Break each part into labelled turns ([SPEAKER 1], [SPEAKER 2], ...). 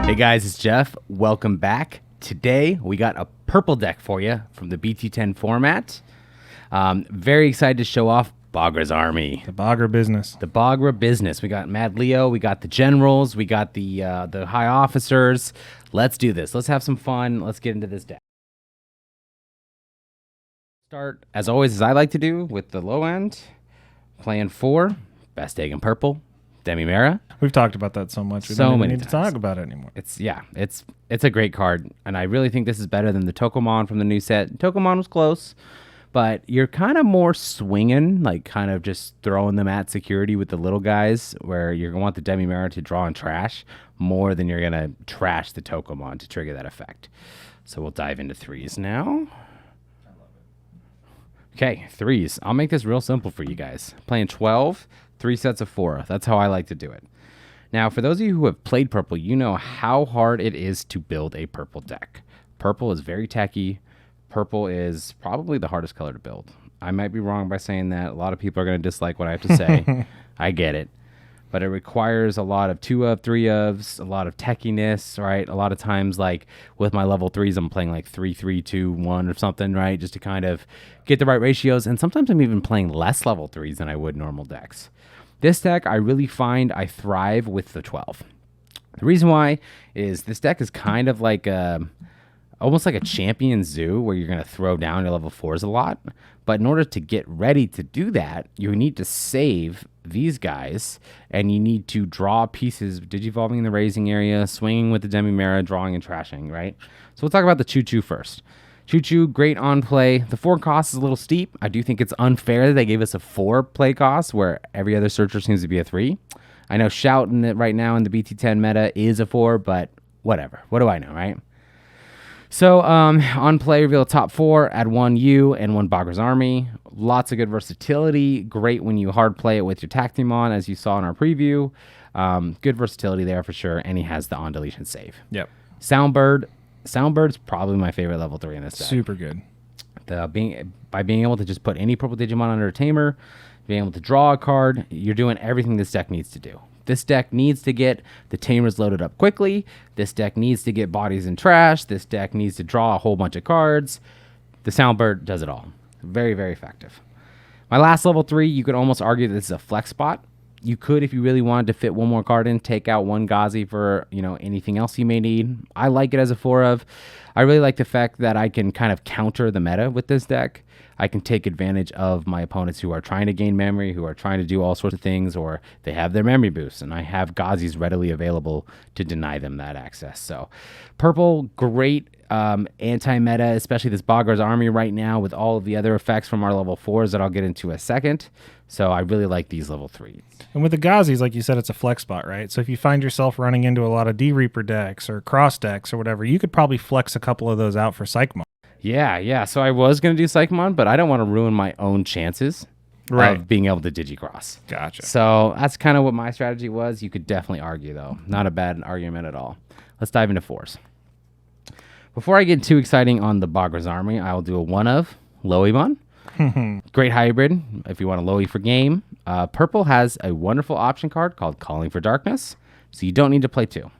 [SPEAKER 1] Hey guys, it's Jeff. Welcome back. Today we got a purple deck for you from the BT10 format. Very excited to show off Bagra's Army.
[SPEAKER 2] The Bagra business.
[SPEAKER 1] The Bagra business. We got Mad Leo, we got the generals, we got the high officers. Let's do this. Let's have some fun. Let's get into this deck. Start, as always, as I like to do, with the low end. Playing 4, best egg in purple, Demi-Mera.
[SPEAKER 2] We've talked about that so much. We
[SPEAKER 1] So
[SPEAKER 2] don't even
[SPEAKER 1] many
[SPEAKER 2] need to
[SPEAKER 1] times.
[SPEAKER 2] talk about it anymore.
[SPEAKER 1] It's a great card, and I really think this is better than the Tokomon from the new set. Tokomon was close, but you're kind of more swinging, like kind of just throwing them at security with the little guys, where you're going to want the Demi-Mera to draw and trash more than you're going to trash the Tokomon to trigger that effect. So we'll dive into 3s now. Okay, 3s. I'll make this real simple for you guys. Playing 12, 3 sets of 4. That's how I like to do it. Now, for those of you who have played purple, you know how hard it is to build a purple deck. Purple is very techy. Purple is probably the hardest color to build. I might be wrong by saying that. A lot of people are going to dislike what I have to say. I get it. But it requires a lot of 2-of, 3-ofs, a lot of techiness, right? A lot of times, like with my level 3s, I'm playing like 3, 3, 2, 1 or something, right? Just to kind of get the right ratios. And sometimes I'm even playing less level 3s than I would normal decks. This deck, I really find I thrive with the 12. The reason why is this deck is kind of like almost like a champion zoo where you're going to throw down your level 4s a lot. But in order to get ready to do that, you need to save these guys, and you need to draw pieces, digivolving in the raising area, swinging with the Demi-Mera, drawing and trashing, right? So we'll talk about the Choo-Choo first. Choo-Choo, great on play. The 4 cost is a little steep. I do think it's unfair that they gave us a 4 play cost where every other searcher seems to be a 3. I know shouting it right now in the BT10 meta is a 4, but whatever. What do I know, right? So on play, reveal top 4, add 1 U and 1 Bagra's Army. Lots of good versatility. Great when you hard play it with your Tactimon, as you saw in our preview. Good versatility there for sure, and he has the on deletion save.
[SPEAKER 2] Yep.
[SPEAKER 1] Soundbird's probably my favorite level 3 in this deck.
[SPEAKER 2] Super good.
[SPEAKER 1] By being able to just put any purple Digimon under a tamer, being able to draw a card, you're doing everything this deck needs to do. This deck needs to get the tamers loaded up quickly. This deck needs to get bodies in trash. This deck needs to draw a whole bunch of cards. The Soundbird does it all. Very, very effective. My last level 3, you could almost argue that this is a flex spot. You could, if you really wanted to fit one more card in, take out 1 Gazi for, anything else you may need. I like it as a 4-of. I really like the fact that I can kind of counter the meta with this deck. I can take advantage of my opponents who are trying to gain memory, who are trying to do all sorts of things, or they have their memory boosts, and I have Gazis readily available to deny them that access. So purple, great anti-meta, especially this Bagra's Army right now with all of the other effects from our level 4s that I'll get into in a second. So I really like these level 3s.
[SPEAKER 2] And with the Gazis, like you said, it's a flex spot, right? So if you find yourself running into a lot of D-Reaper decks or cross decks or whatever, you could probably flex a couple of those out for Psychmon.
[SPEAKER 1] Yeah. So I was going to do Psychmon, but I don't want to ruin my own chances of being able to Digicross.
[SPEAKER 2] Gotcha.
[SPEAKER 1] So that's kind of what my strategy was. You could definitely argue, though. Not a bad argument at all. Let's dive into 4s. Before I get too exciting on the Bagra's Army, I will do a 1-of Loemon. Great hybrid if you want a Loey for game. Purple has a wonderful option card called Calling for Darkness, so you don't need to play 2.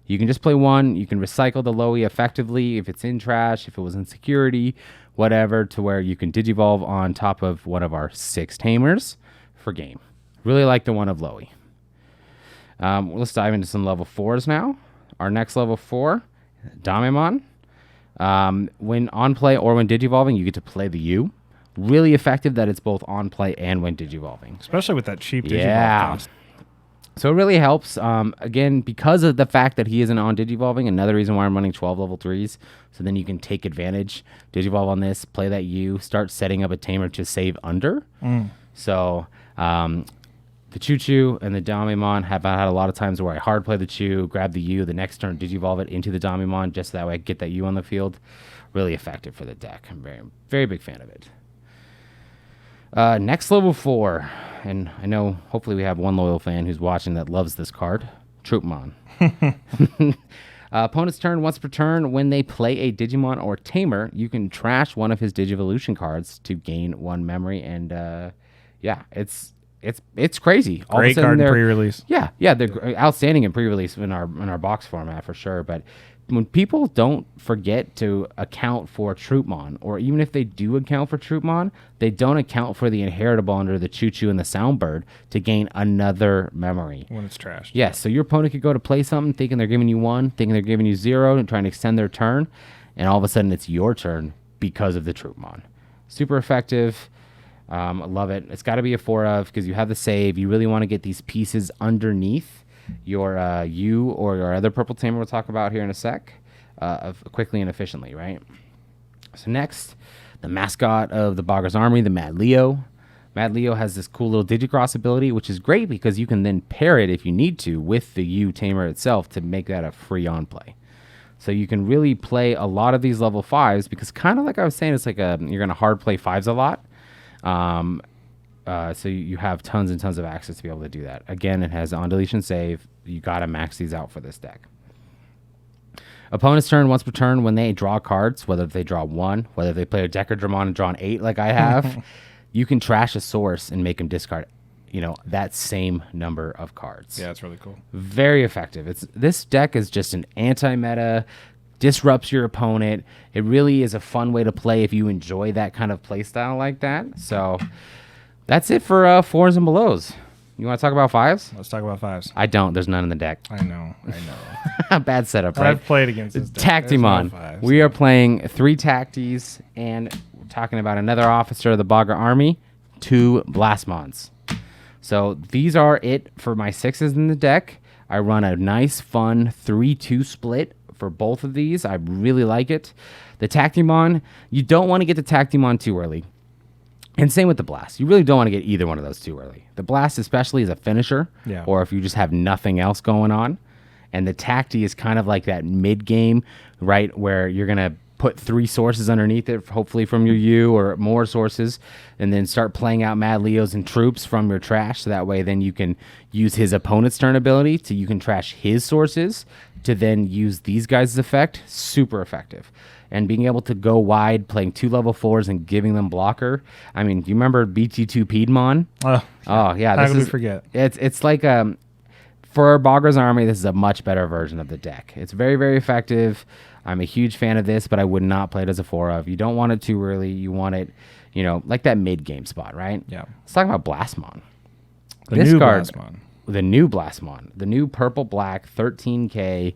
[SPEAKER 1] You can just play 1. You can recycle the Loey effectively if it's in trash, if it was in security, whatever, to where you can Digivolve on top of one of our 6 tamers for game. Really like the 1-of Loey. Let's dive into some level 4s now. Our next level 4, Damemon. When on play or when Digivolving, you get to play the U. Really effective that it's both on play and when Digivolving.
[SPEAKER 2] Especially with that cheap Digivolve cost.
[SPEAKER 1] So it really helps, again, because of the fact that he isn't on Digivolving, another reason why I'm running 12 level 3s, so then you can take advantage, Digivolve on this, play that U, start setting up a tamer to save under. So the Choo-Choo and the Damemon have had a lot of times where I hard play the Choo, grab the U, the next turn Digivolve it into the Damemon, just so that way I get that U on the field. Really effective for the deck. I'm very, very big fan of it. Next level 4, and I know hopefully we have one loyal fan who's watching that loves this card, Troopmon. Opponent's turn, once per turn, when they play a Digimon or Tamer, you can trash one of his Digivolution cards to gain 1 memory, and it's it's crazy. All of a
[SPEAKER 2] Great
[SPEAKER 1] sudden
[SPEAKER 2] card in
[SPEAKER 1] they're-
[SPEAKER 2] pre-release.
[SPEAKER 1] Yeah, they're outstanding in pre-release in our box format for sure. But when people don't forget to account for Troopmon, or even if they do account for Troopmon, they don't account for the inheritable under the Choo Choo and the Soundbird to gain another memory.
[SPEAKER 2] When it's trashed.
[SPEAKER 1] Yes, so your opponent could go to play something thinking they're giving you 1, thinking they're giving you 0, and trying to extend their turn, and all of a sudden it's your turn because of the Troopmon. Super effective. I love it. It's got to be a 4 of because you have the save. You really want to get these pieces underneath your you or your other purple tamer we'll talk about here in a sec, quickly and efficiently, right? So next, the mascot of the Bagra's Army, the Mad Leo. Mad Leo has this cool little Digicross ability, which is great because you can then pair it if you need to with the you tamer itself to make that a free on play. So you can really play a lot of these level 5s because kind of like I was saying, it's like you're going to hard play 5s a lot. So you have tons and tons of access to be able to do that. Again, it has on deletion save. You got to max these out for this deck. Opponent's turn, once per turn, when they draw cards, whether they draw 1, whether they play a Decadramon and draw an 8 like I have, you can trash a source and make them discard, that same number of cards.
[SPEAKER 2] Yeah, it's really cool.
[SPEAKER 1] Very effective. This deck is just an anti-meta, disrupts your opponent. It really is a fun way to play if you enjoy that kind of play style like that. So that's it for 4s and belows. You want to talk about 5s?
[SPEAKER 2] Let's talk about 5s.
[SPEAKER 1] I don't. There's none in the deck.
[SPEAKER 2] I know.
[SPEAKER 1] Bad setup, right?
[SPEAKER 2] I've played against this deck.
[SPEAKER 1] Tactimon.
[SPEAKER 2] There's no 5s.
[SPEAKER 1] We are playing 3 Tacties, and we're talking about another officer of the Bagra Army, 2 Blastmons. So these are it for my 6s in the deck. I run a nice, fun 3-2 split for both of these. I really like it. The Tactimon, you don't want to get the Tactimon too early. And same with the Blast. You really don't want to get either one of those too early. The Blast especially is a finisher, or if you just have nothing else going on. And the Tacti is kind of like that mid-game, right, where you're going to put 3 sources underneath it, hopefully from your U or more sources, and then start playing out Mad Leos and troops from your trash. So that way then you can use his opponent's turn ability to you can trash his sources to then use these guys' effect. Super effective. And being able to go wide, playing 2 level 4s and giving them blocker. I mean, do you remember BT2 Piedmon? Oh yeah.
[SPEAKER 2] How could we forget?
[SPEAKER 1] It's like for Bagra's Army, this is a much better version of the deck. It's very, very effective. I'm a huge fan of this, but I would not play it as a 4 of. You don't want it too early. You want it, like that mid-game spot, right?
[SPEAKER 2] Yeah.
[SPEAKER 1] Let's talk about Blastmon.
[SPEAKER 2] The new Blastmon.
[SPEAKER 1] The new purple-black 13K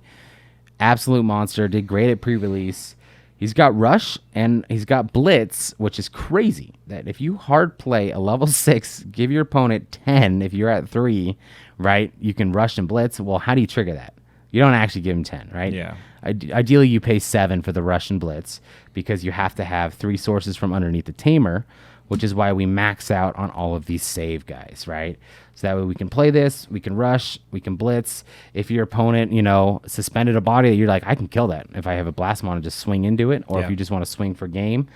[SPEAKER 1] absolute monster. Did great at pre-release. He's got Rush and he's got Blitz, which is crazy. That if you hard play a level 6, give your opponent 10 if you're at 3, right? You can Rush and Blitz. Well, how do you trigger that? You don't actually give him 10, right?
[SPEAKER 2] Yeah.
[SPEAKER 1] Ideally, you pay 7 for the Rush and Blitz because you have to have 3 sources from underneath the Tamer, which is why we max out on all of these save guys, right? So that way we can play this, we can Rush, we can Blitz. If your opponent, suspended a body, you're like, I can kill that if I have a Blastmon and just swing into it, or if you just want to swing for game.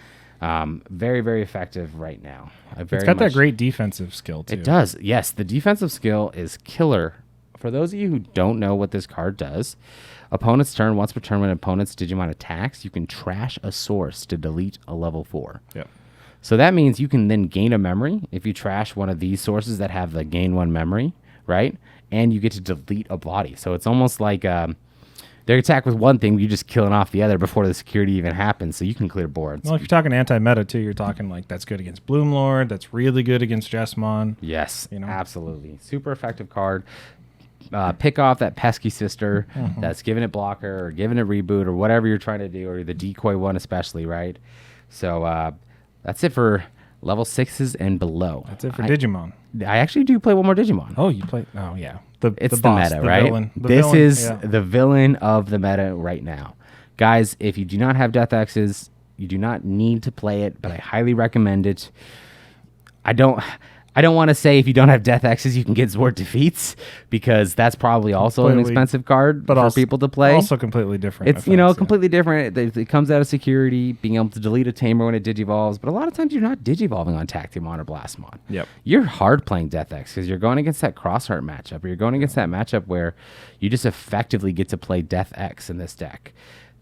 [SPEAKER 1] Very, very effective right now.
[SPEAKER 2] It's got that great defensive skill, too.
[SPEAKER 1] It does. Yes, the defensive skill is killer. For those of you who don't know what this card does, opponent's turn, once per turn when opponent's Digimon attacks, you can trash a source to delete a level 4.
[SPEAKER 2] Yep.
[SPEAKER 1] So that means you can then gain a memory if you trash one of these sources that have the gain 1 memory, right? And you get to delete a body. So it's almost like they attack with one thing, you just killing off the other before the security even happens, so you can clear boards.
[SPEAKER 2] Well, if you're talking anti-meta, too, you're talking like that's good against Bloomlord, that's really good against Jessmon.
[SPEAKER 1] Yes, absolutely. Super effective card. Pick off that pesky sister that's giving it blocker or giving it reboot or whatever you're trying to do, or the decoy one especially, right? So that's it for level 6s and below.
[SPEAKER 2] That's it for Digimon.
[SPEAKER 1] I actually do play one more Digimon.
[SPEAKER 2] Oh, you play? Oh, yeah.
[SPEAKER 1] It's
[SPEAKER 2] the boss,
[SPEAKER 1] meta,
[SPEAKER 2] the
[SPEAKER 1] right?
[SPEAKER 2] Villain,
[SPEAKER 1] This is the villain of the meta right now. Guys, if you do not have Death X's, you do not need to play it, but I highly recommend it. I don't want to say if you don't have Death X's, you can get Zord Defeats, because that's probably also an expensive card for people to play.
[SPEAKER 2] Also completely different.
[SPEAKER 1] It's, completely different. It comes out of security, being able to delete a Tamer when it Digivolves, but a lot of times you're not Digivolving on Tactimon or Blastmon.
[SPEAKER 2] Yep.
[SPEAKER 1] You're hard playing Death X because you're going against that Crossheart matchup, or you're going against that matchup where you just effectively get to play Death X in this deck.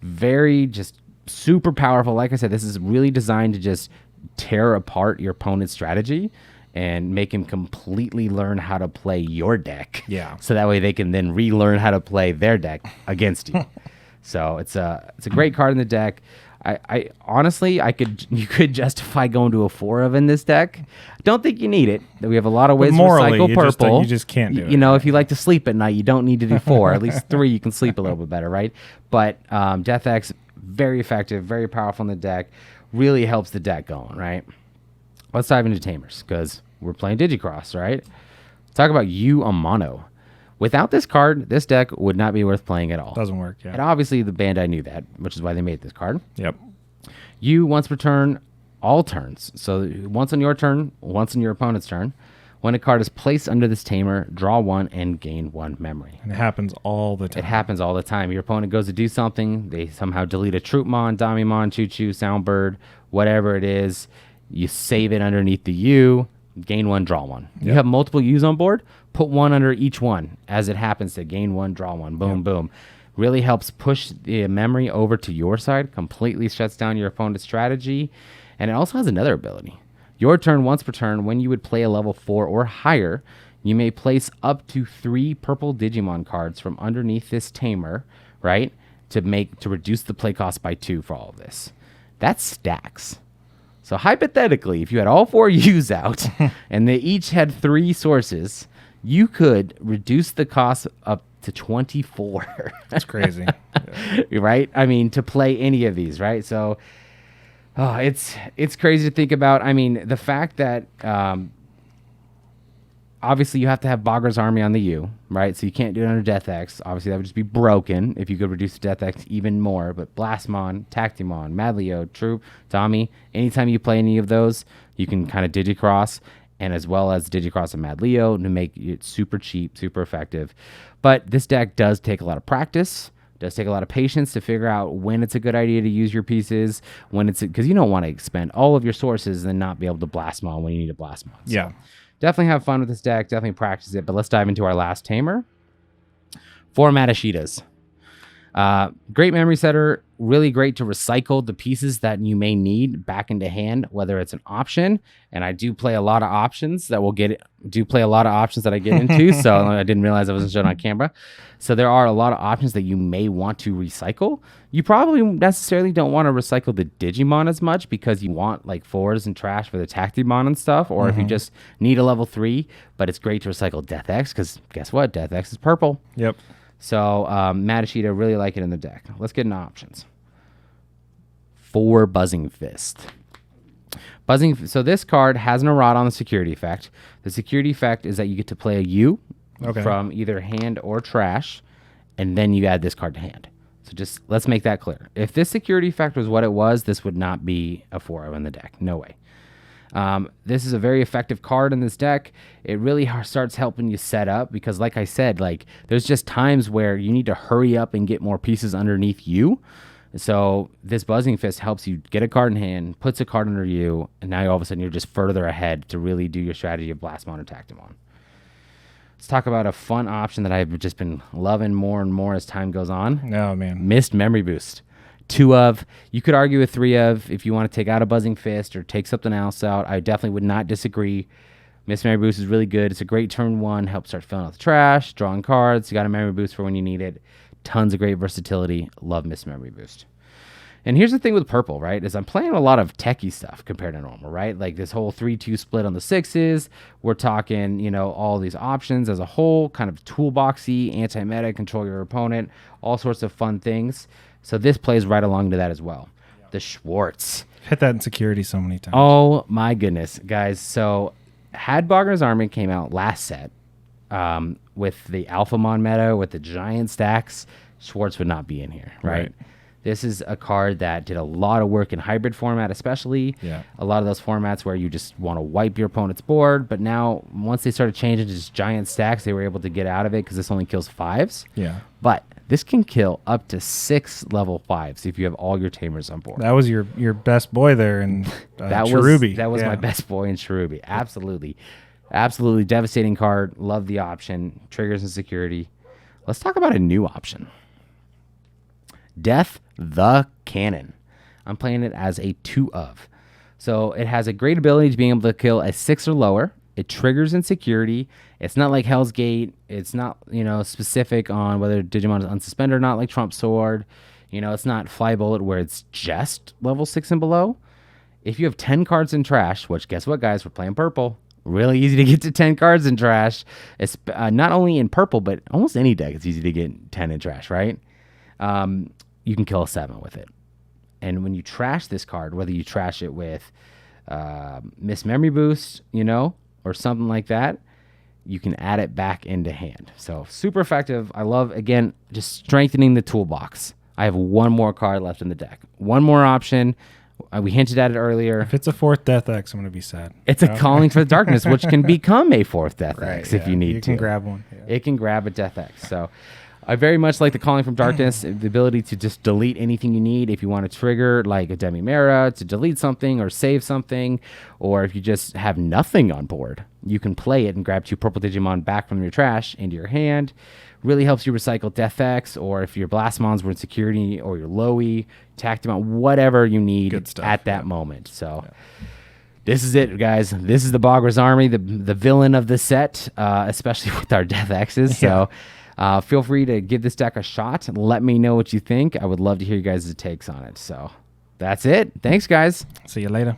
[SPEAKER 1] Very just super powerful. Like I said, this is really designed to just tear apart your opponent's strategy and make him completely learn how to play your deck.
[SPEAKER 2] Yeah.
[SPEAKER 1] So that way they can then relearn how to play their deck against you. So it's a great card in the deck. I honestly, you could justify going to a 4 of in this deck. Don't think you need it. We have a lot of ways to recycle purple.
[SPEAKER 2] You just can't do it.
[SPEAKER 1] You know, if you like to sleep at night, you don't need to do 4. At least 3, you can sleep a little bit better, right? But Death X, very effective, very powerful in the deck. Really helps the deck going, right? Let's dive into Tamers because we're playing Digicross, right? Talk about you a mono. Without this card, this deck would not be worth playing at all.
[SPEAKER 2] Doesn't work, yeah.
[SPEAKER 1] And obviously the Bandai knew that, which is why they made this card.
[SPEAKER 2] Yep.
[SPEAKER 1] You once per turn, all turns. So once on your turn, once on your opponent's turn. When a card is placed under this Tamer, draw 1 and gain 1 memory.
[SPEAKER 2] And it happens all the time.
[SPEAKER 1] It happens all the time. Your opponent goes to do something. They somehow delete a Troopmon, Damimon, Choo-Choo, Soundbird, whatever it is. You save it underneath the U, gain 1, draw 1. You have multiple U's on board, put 1 under each one as it happens to gain 1, draw 1. Boom, boom. Really helps push the memory over to your side, completely shuts down your opponent's strategy. And it also has another ability. Your turn, once per turn, when you would play a level 4 or higher, you may place up to 3 purple Digimon cards from underneath this Tamer, right, to reduce the play cost by 2 for all of this. That stacks. So hypothetically, if you had all 4 U's out and they each had 3 sources, you could reduce the cost up to 24.
[SPEAKER 2] That's crazy.
[SPEAKER 1] Right? I mean, to play any of these, right? So it's crazy to think about. I mean, the fact that obviously you have to have Bagra's Army on the U, right? So you can't do it under Death X. Obviously, that would just be broken if you could reduce the Death X even more. But Blastmon, Tactimon, Madleo, Troop, Tommy, anytime you play any of those, you can kind of Digicross, and as well as Digicross and Madleo to make it super cheap, super effective. But this deck does take a lot of practice. Does take a lot of patience to figure out when it's a good idea to use your pieces, when it's because you don't want to expend all of your sources and not be able to Blastmon when you need a Blastmon. So
[SPEAKER 2] Yeah.
[SPEAKER 1] definitely have fun with this deck. Definitely practice it. But let's dive into our last Tamer. 4 Matashitas. Great memory setter. Really great to recycle the pieces that you may need back into hand, whether it's an option. And I do play a lot of options that I get into. So I didn't realize I wasn't showing on camera. So there are a lot of options that you may want to recycle. You probably necessarily don't want to recycle the Digimon as much because you want like 4s and trash for the Tactimon and stuff. Or if you just need a level 3, but it's great to recycle Death X because guess what? Death X is purple.
[SPEAKER 2] Yep.
[SPEAKER 1] So Matashita, really like it in the deck. Let's get into options. 4 Buzzing Fist. So this card has an errata on the security effect. The security effect is that you get to play a U from either hand or trash, and then you add this card to hand. So just let's make that clear. If this security effect was what it was, this would not be a 4 in the deck. No way. This is a very effective card in this deck. It really starts helping you set up because like I said, like there's just times where you need to hurry up and get more pieces underneath you. So this Buzzing Fist helps you get a card in hand, puts a card under you, and now all of a sudden you're just further ahead to really do your strategy of Blastmon or Tactimon. Let's talk about a fun option that I've just been loving more and more as time goes on.
[SPEAKER 2] Oh, man.
[SPEAKER 1] Mist Memory Boost. 2 of. You could argue with 3 of if you want to take out a Buzzing Fist or take something else out. I definitely would not disagree. Mist Memory Boost is really good. It's a great turn 1. Helps start filling out the trash, drawing cards. You got a Memory Boost for when you need it. Tons of great versatility. Love Mist Memory Boost. And here's the thing with purple, right, is I'm playing a lot of techie stuff compared to normal, right? Like this whole 3-2 split on the 6s. We're talking, you know, all these options as a whole, kind of toolboxy, anti-meta, control your opponent, all sorts of fun things. So this plays right along to that as well. Yep. The Schwartz.
[SPEAKER 2] Hit that in security so many times.
[SPEAKER 1] Oh, my goodness, guys. So had Bagra's Army came out last set with the Alphamon meta, with the giant stacks, Schwartz would not be in here, right? This is a card that did a lot of work in hybrid format, especially.
[SPEAKER 2] Yeah.
[SPEAKER 1] A lot of those formats where you just want to wipe your opponent's board. But now, once they started changing to just giant stacks, they were able to get out of it because this only kills 5s.
[SPEAKER 2] Yeah.
[SPEAKER 1] But this can kill up to 6 level 5s if you have all your Tamers on board.
[SPEAKER 2] That was your best boy there in Cherubi.
[SPEAKER 1] That was my best boy in Cherubi. Absolutely. Absolutely devastating card. Love the option. Triggers and security. Let's talk about a new option. Death the Cannon. I'm playing it as a 2 of. So it has a great ability to being able to kill a 6 or lower It triggers in security. It's not like Hell's Gate. It's not, specific on whether Digimon is unsuspended or not, like Trump Sword. It's not Fly Bullet where it's just level 6 and below. If you have 10 cards in trash, which guess what, guys? We're playing purple. Really easy to get to 10 cards in trash. It's not only in purple, but almost any deck, it's easy to get 10 in trash, right? You can kill a 7 with it. And when you trash this card, whether you trash it with Miss Memory Boost, or something like that, you can add it back into hand. So super effective. I love, again, just strengthening the toolbox. I have one more card left in the deck. One more option. We hinted at it earlier.
[SPEAKER 2] If it's a 4th Death X, I'm going to be sad.
[SPEAKER 1] It's a Calling for the Darkness, which can become a 4th Death X if you need to.
[SPEAKER 2] You can grab one. Yeah.
[SPEAKER 1] It can grab a Death X. So I very much like the Calling from Darkness, the ability to just delete anything you need if you want to trigger like a Demimera to delete something or save something, or if you just have nothing on board, you can play it and grab 2 purple Digimon back from your trash into your hand. Really helps you recycle Death X, or if your Blastmons were in security or your Lowy, Tactimon, whatever you need at that moment. So this is it, guys. This is the Bagra's Army, the villain of the set, especially with our Death X's. So feel free to give this deck a shot. Let me know what you think. I would love to hear you guys' takes on it. So that's it. Thanks, guys.
[SPEAKER 2] See you later.